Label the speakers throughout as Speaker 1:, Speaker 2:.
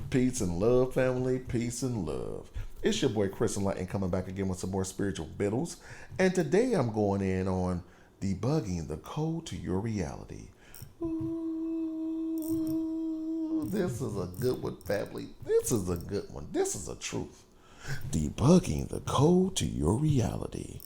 Speaker 1: Peace and love, family. Peace and love. It's your boy Chris Enlightened coming back again with some more spiritual biddles. And today I'm going in on debugging the code to your reality. Ooh, this is a good one, family. This is a good one. This is a truth. Debugging the code to your reality.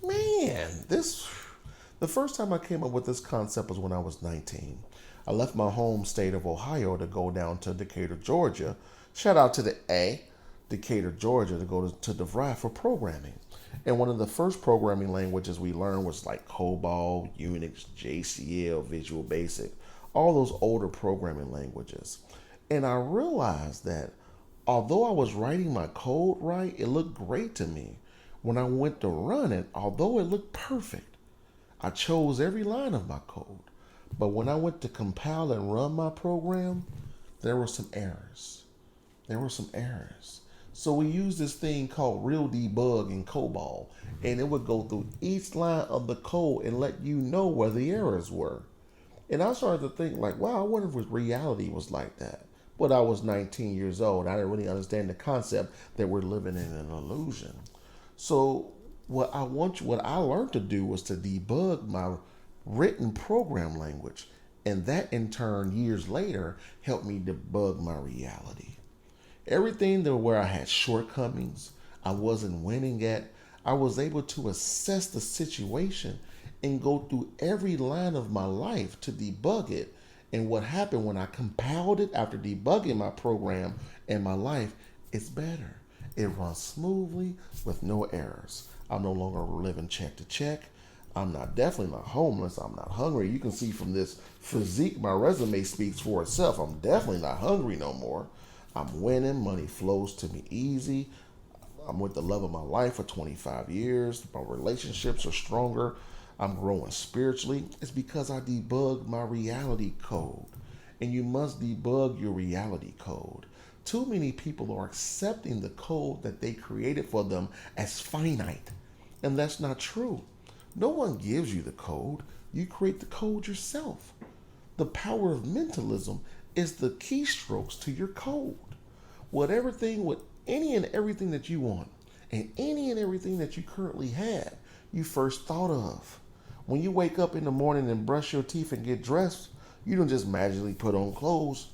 Speaker 1: Man, the first time I came up with this concept was when I was 19. I left my home state of Ohio to go down to Decatur, Georgia. Shout out to the Decatur, Georgia, to go to DeVry for programming. And one of the first programming languages we learned was like COBOL, Unix, JCL, Visual Basic, all those older programming languages. And I realized that although I was writing my code right, it looked great to me. When I went to run it, although it looked perfect, I chose every line of my code. But when I went to compile and run my program, there were some errors. So we used this thing called Real Debug in COBOL, and it would go through each line of the code and let you know where the errors were. And I started to think like, wow, I wonder if reality was like that. But I was 19 years old. I didn't really understand the concept that we're living in an illusion. So what I learned to do was to debug my written program language. And that in turn, years later, helped me debug my reality. Everything that where I had shortcomings, I wasn't winning at, I was able to assess the situation and go through every line of my life to debug it. And what happened when I compiled it after debugging my program and my life, it's better. It runs smoothly with no errors. I'm no longer living check to check. I'm definitely not homeless. I'm not hungry. You can see from this physique, my resume speaks for itself. I'm definitely not hungry no more. I'm winning. Money flows to me easy. I'm with the love of my life for 25 years. My relationships are stronger. I'm growing spiritually. It's because I debug my reality code. And you must debug your reality code. Too many people are accepting the code that they created for them as finite. And that's not true. No one gives you the code. You create the code yourself. The power of mentalism is the keystrokes to your code. Whatever thing with any and everything that you want and any and everything that you currently have, you first thought of. When you wake up in the morning and brush your teeth and get dressed, you don't just magically put on clothes.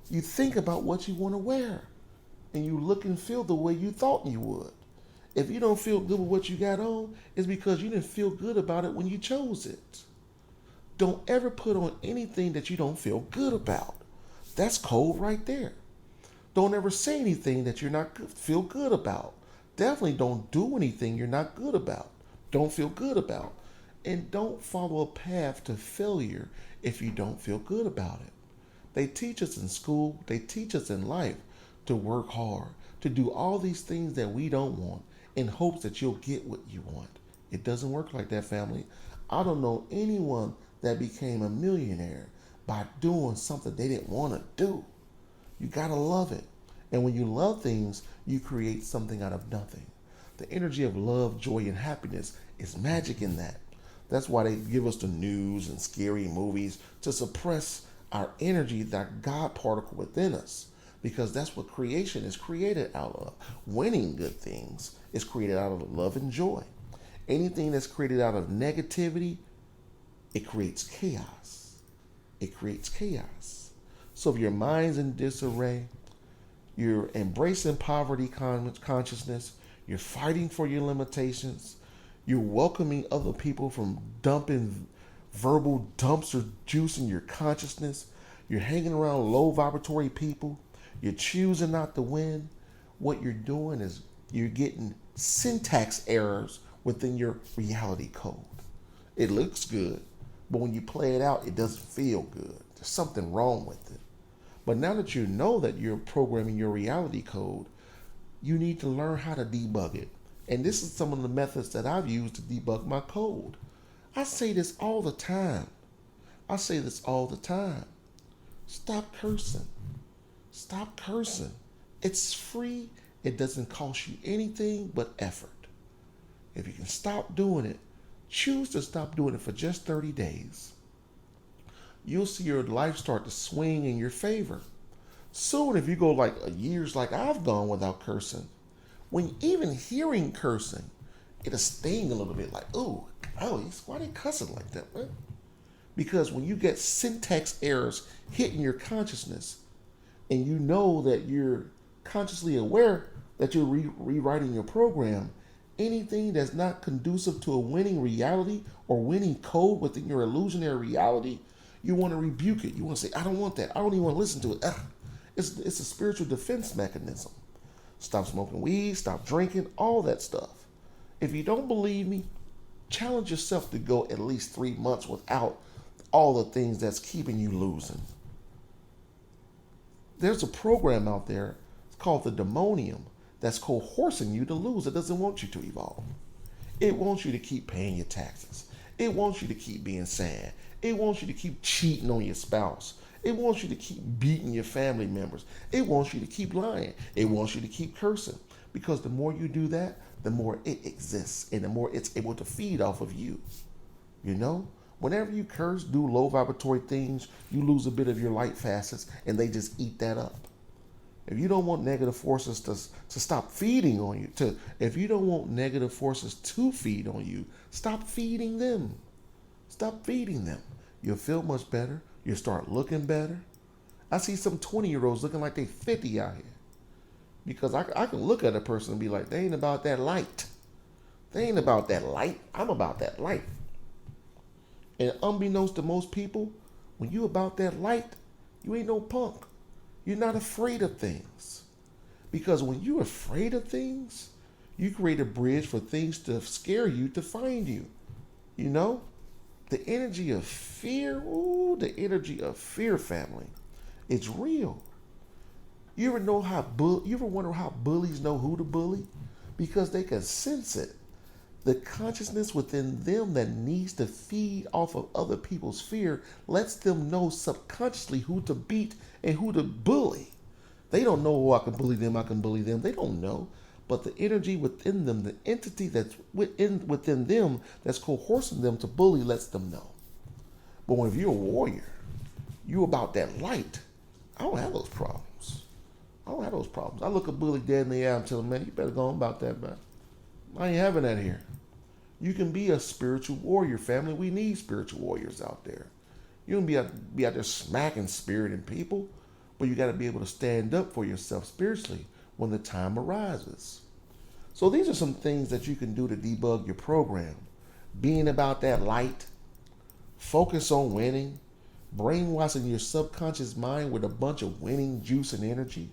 Speaker 1: You think about what you want to wear and you look and feel the way you thought you would. If you don't feel good with what you got on, it's because you didn't feel good about it when you chose it. Don't ever put on anything that you don't feel good about. That's code right there. Don't ever say anything that you're not feel good about. Definitely don't do anything you're not good about. Don't feel good about. And don't follow a path to failure if you don't feel good about it. They teach us in school, they teach us in life to work hard, to do all these things that we don't want in hopes that you'll get what you want. It doesn't work like that, family. I don't know anyone that became a millionaire by doing something they didn't want to do. You gotta love it. And when you love things, you create something out of nothing. The energy of love, joy, and happiness is magic in that. That's why they give us the news and scary movies to suppress our energy, that God particle within us. Because that's what creation is created out of. Winning good things is created out of love and joy. Anything that's created out of negativity, it creates chaos. So if your mind's in disarray, you're embracing poverty consciousness, you're fighting for your limitations, you're welcoming other people from dumping verbal dumpster juice in your consciousness, you're hanging around low vibratory people, you're choosing not to win, what you're doing is you're getting syntax errors within your reality code. It looks good, but when you play it out, it doesn't feel good. There's something wrong with it. But now that you know that you're programming your reality code, you need to learn how to debug it. And this is some of the methods that I've used to debug my code. I say this all the time. Stop cursing. It's free. It doesn't cost you anything but effort. If you can stop doing it, choose to stop doing it for just 30 days. You'll see your life start to swing in your favor. Soon, if you go like years like I've gone without cursing, when even hearing cursing, it'll sting a little bit like, oh, why they cussing like that, man? Because when you get syntax errors hitting your consciousness, and you know that you're consciously aware that you're rewriting your program, anything that's not conducive to a winning reality or winning code within your illusionary reality, you want to rebuke it. You want to say, I don't want that. I don't even want to listen to it. It's a spiritual defense mechanism. Stop smoking weed, stop drinking, all that stuff. If you don't believe me, challenge yourself to go at least 3 months without all the things that's keeping you losing. There's a program out there, it's called the demonium, that's coercing you to lose. It doesn't want you to evolve. It wants you to keep paying your taxes. It wants you to keep being sad. It wants you to keep cheating on your spouse. It wants you to keep beating your family members. It wants you to keep lying. It wants you to keep cursing. Because the more you do that, the more it exists and the more it's able to feed off of you. You know? Whenever you curse, do low vibratory things, you lose a bit of your light facets and they just eat that up. If you don't want negative forces to stop feeding on you, if you don't want negative forces to feed on you, stop feeding them. Stop feeding them. You'll feel much better. You'll start looking better. I see some 20-year-olds looking like they 50 out here. Because I can look at a person and be like, they ain't about that light. They ain't about that light. I'm about that light. And unbeknownst to most people, when you about that light, you ain't no punk. You're not afraid of things. Because when you're afraid of things, you create a bridge for things to scare you to find you. You know? The energy of fear, the energy of fear, family, it's real. You ever wonder how bullies know who to bully? Because they can sense it. The consciousness within them that needs to feed off of other people's fear lets them know subconsciously who to beat and who to bully. They don't know, I can bully them, I can bully them. They don't know. But the energy within them, the entity that's within them that's coercing them to bully lets them know. But when if you're a warrior, you about that light, I don't have those problems. I look a bully dead in the eye and tell him, man, you better go on about that, man. I ain't having that here. You can be a spiritual warrior, family. We need spiritual warriors out there. You can be out there smacking spirit and people, but you got to be able to stand up for yourself spiritually when the time arises. So these are some things that you can do to debug your program. Being about that light, focus on winning, brainwashing your subconscious mind with a bunch of winning juice and energy,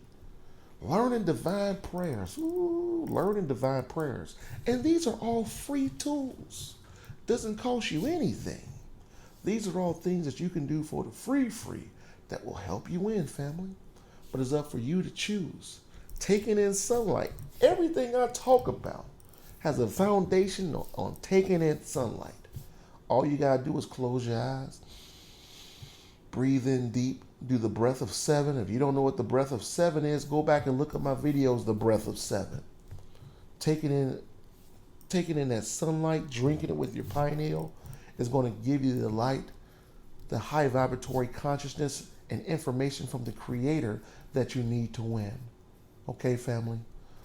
Speaker 1: learning divine prayers. Learning divine prayers. And these are all free tools. Doesn't cost you anything. These are all things that you can do for the free that will help you win, family. But it's up for you to choose. Taking in sunlight. Everything I talk about has a foundation on taking in sunlight. All you gotta do is close your eyes, breathe in deep, do the breath of 7. If you don't know what the breath of 7 is, go back and look at my videos, the breath of 7. Taking in that sunlight, drinking it with your pineal is going to give you the light, the high vibratory consciousness and information from the creator that you need to win. Okay, family?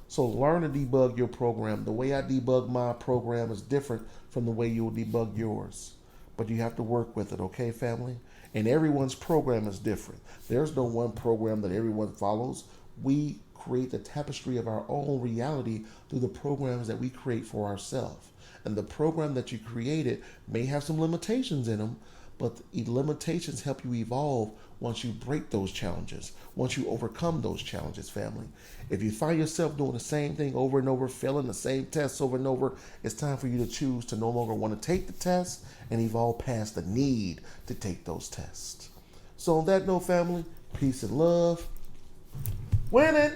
Speaker 1: So learn to debug your program. The way I debug my program is different from the way you'll debug yours. But you have to work with it, okay, family? And everyone's program is different. There's no one program that everyone follows. We create the tapestry of our own reality through the programs that we create for ourselves. And the program that you created may have some limitations in them, but the limitations help you evolve once you break those challenges, once you overcome those challenges, family. If you find yourself doing the same thing over and over, failing the same tests over and over, it's time for you to choose to no longer want to take the test and evolve past the need to take those tests. So on that note, family, peace and love. Winning!